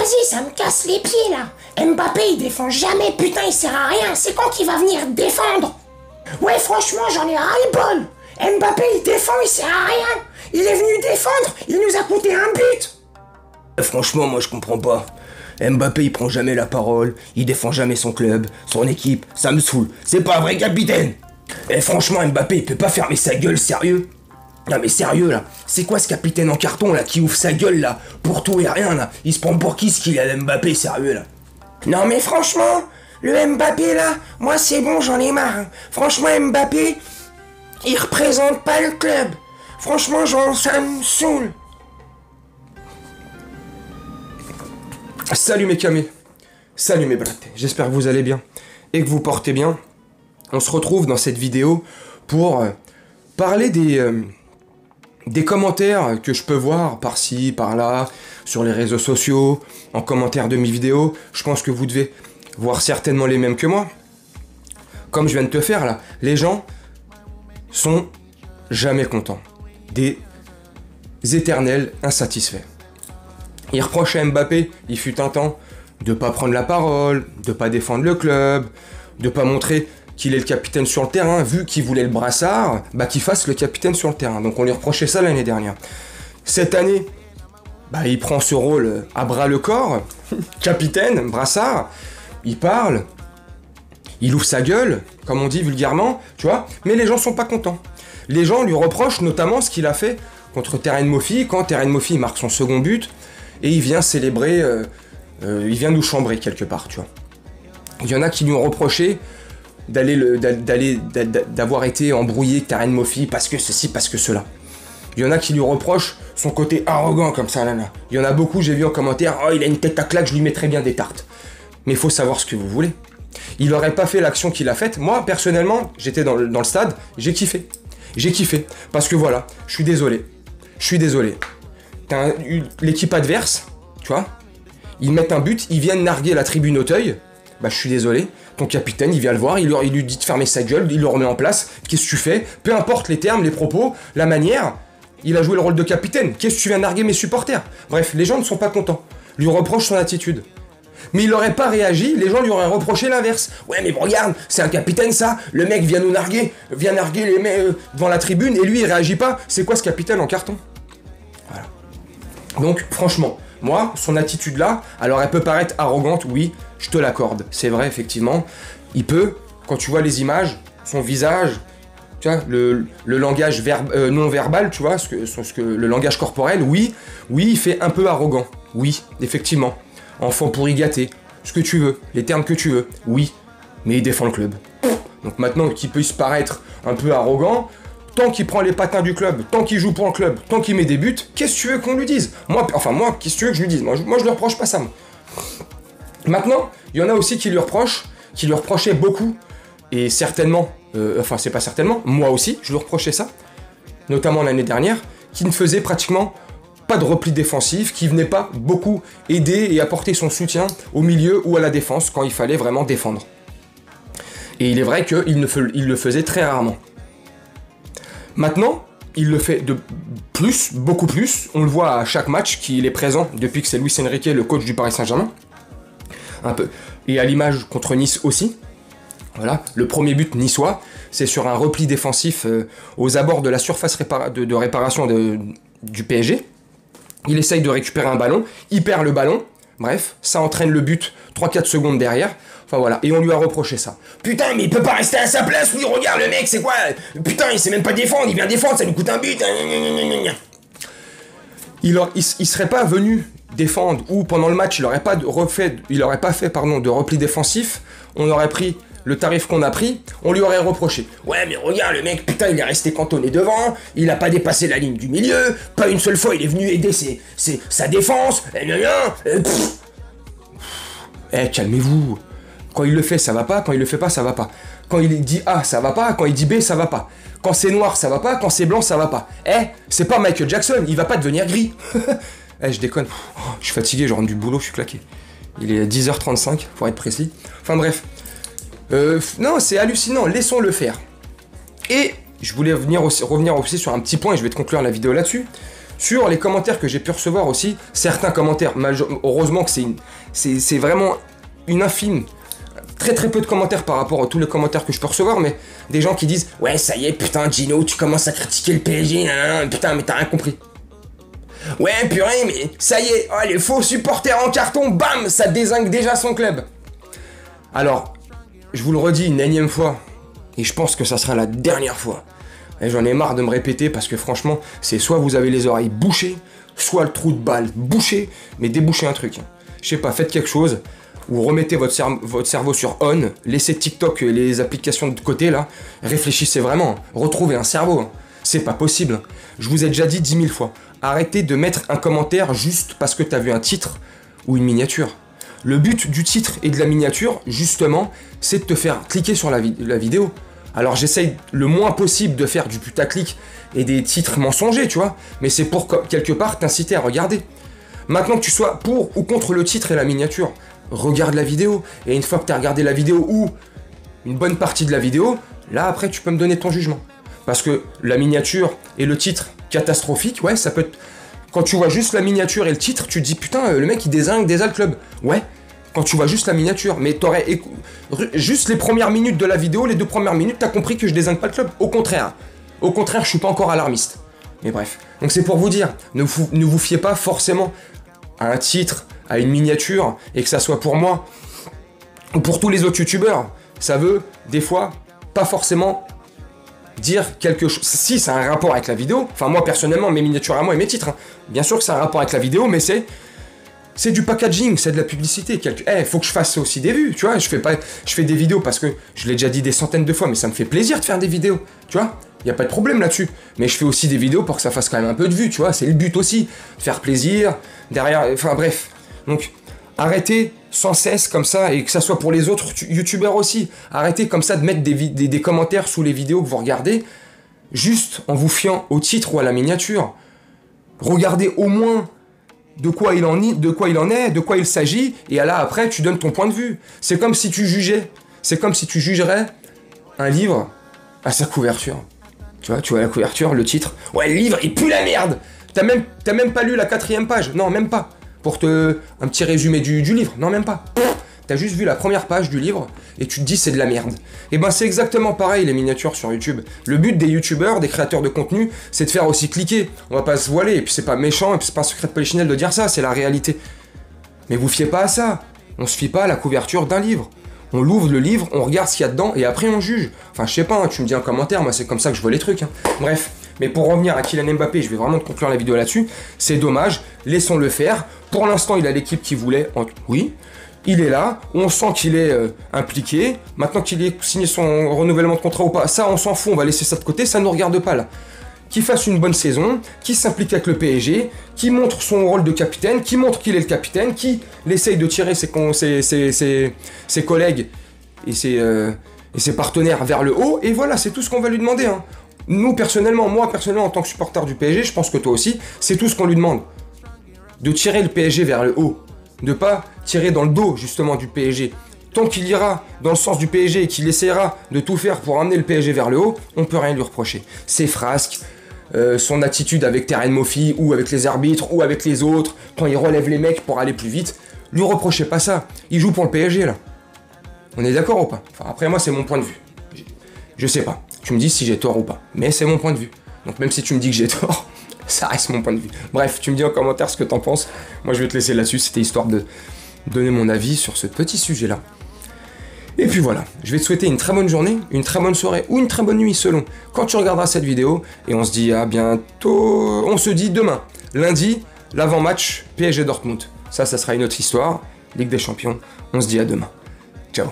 vas-y, ça me casse les pieds, là. Mbappé, il défend jamais, putain, il sert à rien. C'est quand qu'il va venir défendre? Ouais, franchement, j'en ai ras-le-bol. Mbappé, il défend, il sert à rien. Il est venu défendre, il nous a coûté un but. Franchement, moi je comprends pas. Mbappé il prend jamais la parole, il défend jamais son club, son équipe, ça me saoule. C'est pas un vrai capitaine. Et franchement Mbappé il peut pas fermer sa gueule, sérieux? Non mais sérieux là, c'est quoi ce capitaine en carton là qui ouvre sa gueule là pour tout et rien là? Il se prend pour qui ce qu'il a Mbappé, sérieux là? Non mais franchement, le Mbappé là, moi c'est bon, j'en ai marre. Hein. Franchement Mbappé, il représente pas le club. Franchement, ça me saoule. Salut mes camés, salut mes bratés, j'espère que vous allez bien et que vous portez bien. On se retrouve dans cette vidéo pour parler des commentaires que je peux voir par-ci, par-là, sur les réseaux sociaux, en commentaire de mes vidéos. Je pense que vous devez voir certainement les mêmes que moi. Comme je viens de te faire là, les gens sont jamais contents. Des éternels insatisfaits. Il reproche à Mbappé, il fut un temps, de pas prendre la parole, de pas défendre le club, de pas montrer qu'il est le capitaine sur le terrain, vu qu'il voulait le brassard, bah qu'il fasse le capitaine sur le terrain. Donc on lui reprochait ça l'année dernière. Cette année, bah il prend ce rôle à bras le corps, capitaine, brassard, il parle, il ouvre sa gueule, comme on dit vulgairement, tu vois, mais les gens sont pas contents. Les gens lui reprochent notamment ce qu'il a fait contre Terem Moffi, quand Terem Moffi marque son second but, et il vient célébrer, il vient nous chambrer quelque part, tu vois. Il y en a qui lui ont reproché d'avoir été embrouillé avec Terem Moffi parce que ceci, parce que cela. Il y en a qui lui reprochent son côté arrogant comme ça, là. Il y en a beaucoup, j'ai vu en commentaire, oh il a une tête à claque, je lui mettrais bien des tartes. Mais il faut savoir ce que vous voulez. Il aurait pas fait l'action qu'il a faite. Moi, personnellement, j'étais dans le stade, j'ai kiffé. J'ai kiffé. Parce que voilà, je suis désolé. L'équipe adverse, tu vois, ils mettent un but, ils viennent narguer la tribune Auteuil. Bah je suis désolé, ton capitaine, il vient le voir, il lui dit de fermer sa gueule, il le remet en place. Qu'est-ce que tu fais? Peu importe les termes, les propos, la manière, il a joué le rôle de capitaine. Qu'est-ce que tu viens narguer mes supporters? Bref, les gens ne sont pas contents. Lui reprochent son attitude. Mais il n'aurait pas réagi, les gens lui auraient reproché l'inverse. Ouais mais regarde, c'est un capitaine ça, le mec vient nous narguer, vient narguer les mecs devant la tribune et lui il réagit pas. C'est quoi ce capitaine en carton? Voilà. Donc franchement, moi, son attitude là, alors elle peut paraître arrogante, oui, je te l'accorde. C'est vrai effectivement, il peut, quand tu vois les images, son visage, tu vois, le langage non verbal, tu vois, le langage corporel, oui, il fait un peu arrogant, oui, effectivement. Enfant pourri gâté, ce que tu veux, les termes que tu veux, oui, mais il défend le club. Donc maintenant qu'il puisse paraître un peu arrogant, tant qu'il prend les patins du club, tant qu'il joue pour le club, tant qu'il met des buts, qu'est-ce que tu veux qu'on lui dise? Moi, qu'est-ce que tu veux que je lui dise? Moi, je lui reproche pas ça, moi. Maintenant, il y en a aussi qui lui reprochaient beaucoup, et certainement, c'est pas certainement, moi aussi, je lui reprochais ça, notamment l'année dernière, qui ne faisait pratiquement pas de repli défensif, qui venait pas beaucoup aider et apporter son soutien au milieu ou à la défense quand il fallait vraiment défendre. Et il est vrai qu'il le faisait très rarement. Maintenant, il le fait de plus, beaucoup plus. On le voit à chaque match qu'il est présent depuis que c'est Luis Enrique, le coach du Paris Saint-Germain. Un peu. Et à l'image contre Nice aussi. Voilà, le premier but niçois, c'est sur un repli défensif aux abords de la surface de réparation du PSG. Il essaye de récupérer un ballon, il perd le ballon, bref, ça entraîne le but 3-4 secondes derrière, enfin voilà, et on lui a reproché ça. Putain, mais il peut pas rester à sa place, lui, regarde le mec, c'est quoi? Putain, il sait même pas défendre, il vient défendre, ça nous coûte un but. Il serait pas venu défendre, ou pendant le match, il aurait pas fait de repli défensif, on aurait pris le tarif qu'on a pris, on lui aurait reproché. Ouais mais regarde le mec, putain il est resté cantonné devant, il a pas dépassé la ligne du milieu, pas une seule fois il est venu aider sa défense, calmez-vous. Quand il le fait ça va pas, quand il le fait pas ça va pas. Quand il dit A ça va pas, quand il dit B ça va pas. Quand c'est noir ça va pas, quand c'est blanc ça va pas. C'est pas Michael Jackson, il va pas devenir gris. Je déconne, je suis fatigué, je rentre du boulot, je suis claqué. Il est 10h35 pour être précis. Enfin bref. Non, c'est hallucinant, laissons-le faire. Et je voulais revenir aussi sur un petit point, et je vais te conclure la vidéo là-dessus. Sur les commentaires que j'ai pu recevoir aussi, certains commentaires, heureusement que c'est vraiment une infime, très très peu de commentaires par rapport à tous les commentaires que je peux recevoir, mais des gens qui disent « Ouais, ça y est, putain, Gino, tu commences à critiquer le PSG, putain, mais t'as rien compris. » Ouais, purée, mais ça y est, oh, les faux supporters en carton, bam, ça dézingue déjà son club. Alors, je vous le redis une énième fois, et je pense que ça sera la dernière fois. Et j'en ai marre de me répéter parce que franchement, c'est soit vous avez les oreilles bouchées, soit le trou de balle bouché, mais débouchez un truc. Je sais pas, faites quelque chose, ou remettez votre cerveau sur on, laissez TikTok et les applications de côté là, réfléchissez vraiment, retrouvez un cerveau. C'est pas possible. Je vous ai déjà dit 10 000 fois, arrêtez de mettre un commentaire juste parce que t'as vu un titre ou une miniature. Le but du titre et de la miniature, justement, c'est de te faire cliquer sur la vidéo. Alors j'essaye le moins possible de faire du putaclic et des titres mensongers, tu vois, mais c'est pour quelque part t'inciter à regarder. Maintenant que tu sois pour ou contre le titre et la miniature, regarde la vidéo, et une fois que tu as regardé la vidéo ou une bonne partie de la vidéo, là après tu peux me donner ton jugement. Parce que la miniature et le titre catastrophique, ouais, ça peut être... Quand tu vois juste la miniature et le titre, tu te dis putain, le mec il dézingue déjà le club. Ouais, quand tu vois juste la miniature, mais t'aurais juste les premières minutes de la vidéo, les 2 premières minutes, t'as compris que je dézingue pas le club. Au contraire, je suis pas encore alarmiste. Mais bref, donc c'est pour vous dire, ne vous fiez pas forcément à un titre, à une miniature, et que ça soit pour moi ou pour tous les autres youtubeurs. Ça veut, des fois, pas forcément dire quelque chose. Si, ça a un rapport avec la vidéo, enfin moi personnellement, mes miniatures à moi et mes titres, hein. Bien sûr que ça a un rapport avec la vidéo, mais c'est du packaging, c'est de la publicité. Faut que je fasse aussi des vues, tu vois. Je fais des vidéos parce que je l'ai déjà dit des centaines de fois, mais ça me fait plaisir de faire des vidéos, tu vois. Y a pas de problème là-dessus. Mais je fais aussi des vidéos pour que ça fasse quand même un peu de vues, tu vois. C'est le but aussi, faire plaisir derrière. Enfin bref. Donc arrêtez sans cesse comme ça, et que ça soit pour les autres youtubeurs aussi. Arrêtez comme ça de mettre des commentaires sous les vidéos que vous regardez, juste en vous fiant au titre ou à la miniature. Regardez au moins de quoi il en est, de quoi il s'agit, et là après tu donnes ton point de vue. C'est comme si tu jugerais un livre à sa couverture. Tu vois la couverture, le titre. Ouais, le livre il pue la merde. T'as même pas lu la 4e page. Non, même pas. Pour un petit résumé du livre. Non, même pas. T'as juste vu la première page du livre et tu te dis c'est de la merde. Et ben c'est exactement pareil les miniatures sur YouTube. Le but des youtubeurs, des créateurs de contenu, c'est de faire aussi cliquer. On va pas se voiler, et puis c'est pas méchant, et puis c'est pas un secret de polichinelle de dire ça, c'est la réalité. Mais vous fiez pas à ça. On se fie pas à la couverture d'un livre. On l'ouvre le livre, on regarde ce qu'il y a dedans, et après on juge. Enfin je sais pas, hein, tu me dis en commentaire, moi c'est comme ça que je vois les trucs. Hein. Bref. Mais pour revenir à Kylian Mbappé, je vais vraiment conclure la vidéo là-dessus, c'est dommage, laissons-le faire. Pour l'instant, il a l'équipe qu'il voulait, oui, il est là, on sent qu'il est impliqué. Maintenant qu'il ait signé son renouvellement de contrat ou pas, ça on s'en fout, on va laisser ça de côté, ça ne nous regarde pas là. Qu'il fasse une bonne saison, qu'il s'implique avec le PSG, qu'il montre son rôle de capitaine, qu'il montre qu'il est le capitaine, qu'il essaye de tirer ses collègues et ses partenaires vers le haut, et voilà, c'est tout ce qu'on va lui demander. Hein. Moi personnellement, en tant que supporter du PSG, je pense que toi aussi, c'est tout ce qu'on lui demande. De tirer le PSG vers le haut. De pas tirer dans le dos, justement, du PSG. Tant qu'il ira dans le sens du PSG et qu'il essaiera de tout faire pour amener le PSG vers le haut, on peut rien lui reprocher. Ses frasques, son attitude avec Terren Moffi, ou avec les arbitres, ou avec les autres, quand il relève les mecs pour aller plus vite, lui reprochez pas ça. Il joue pour le PSG, là. On est d'accord ou pas? Enfin, après, moi, c'est mon point de vue. Je sais pas. Tu me dis si j'ai tort ou pas. Mais c'est mon point de vue. Donc même si tu me dis que j'ai tort, ça reste mon point de vue. Bref, tu me dis en commentaire ce que t'en penses. Moi je vais te laisser là-dessus. C'était histoire de donner mon avis sur ce petit sujet-là. Et puis voilà. Je vais te souhaiter une très bonne journée, une très bonne soirée ou une très bonne nuit selon quand tu regarderas cette vidéo. Et on se dit à bientôt. On se dit demain, lundi, l'avant-match PSG Dortmund. Ça sera une autre histoire. Ligue des Champions. On se dit à demain. Ciao.